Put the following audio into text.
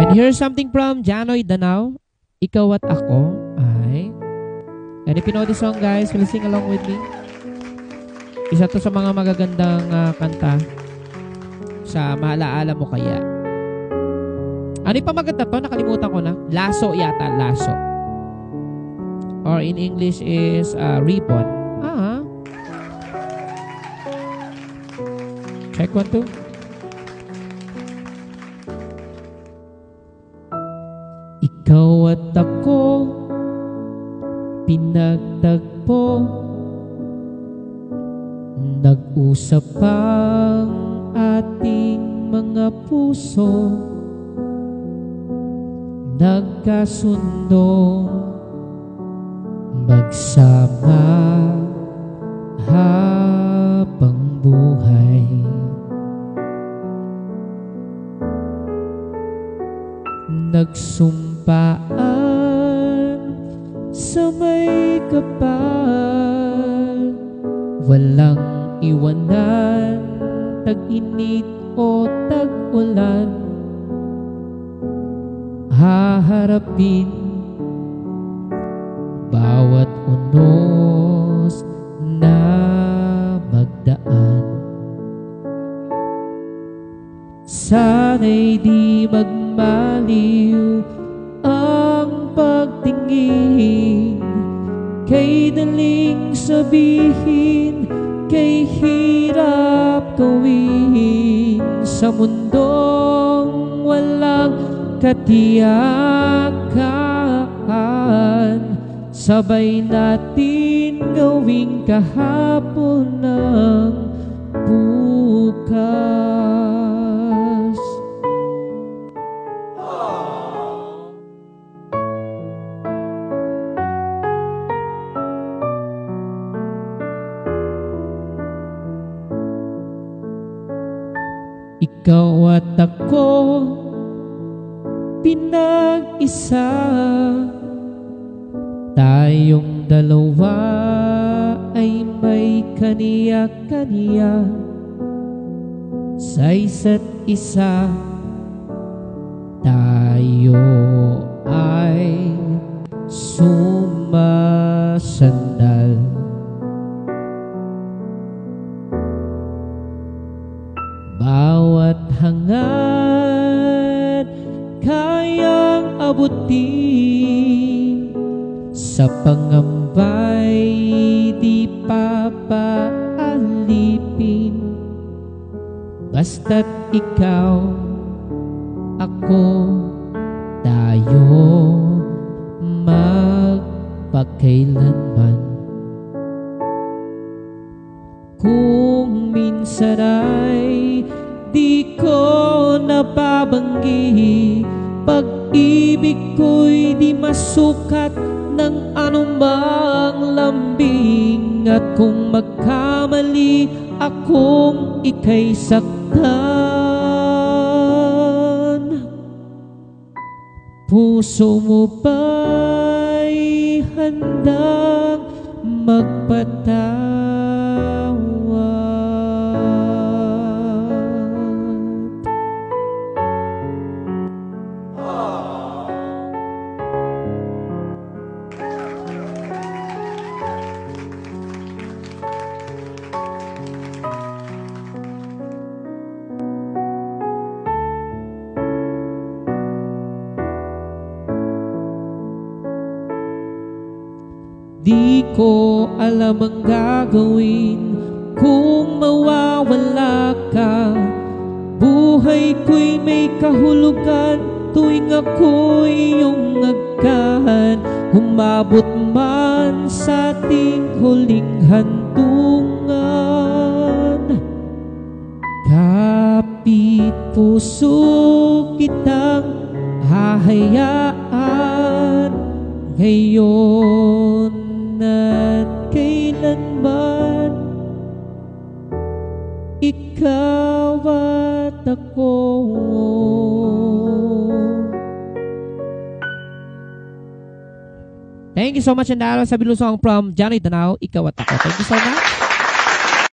And here's something from Janoy Danao. Ikaw at Ako. Ay. And if you know this song, guys, will sing along with me. Isa to sa mga magagandang kanta sa Maalaala Mo Kaya. Ano yung pamaganda to? Nakalimutan ko na. Lasso yata. Lasso. Or in English is ribbon. Check 1, 2. Ikaw at ako pinagtagpo, nag-usap ang ating mga puso, nagkasundo magsama habang buhay. Nagsumpaan sa may kapal, walang iwanan, tag-init o tag-ulan, haharapin bawat unos na magdaan. Sana'y di magmaliw ang pagtingin, kay daling sabihin, kay hirap gawin, sa mundong walang katiyakan. Sabay natin gawing kahapon ng bukas. Ikaw at ako pinag-isa, tayong dalawa ay may kaniya-kaniya, sa isa't isa tayo ay sumasandal. Bawat hangad kayang abutin, sa pangambay di papaalipin. Basta't ikaw, ako, tayo magpakailanman. Kung minsan ay di ko napabanggi, pag-ibig ko'y di masukat ng anumang lambing. At kung magkamali akong ika'y saktan, puso mo ba'y handang magpatawad? Di ko alam ang gagawin kung mawawala ka. Buhay ko'y may kahulugan tuwing ako'y iyong agkan. Umabot man sa ating huling hantungan, kapit puso kitang hahayaan ngayon at kailanman. Ikaw at ako. Thank you so much, and that was a song from Janoy Danao, Ikaw at Ako. Thank you so much.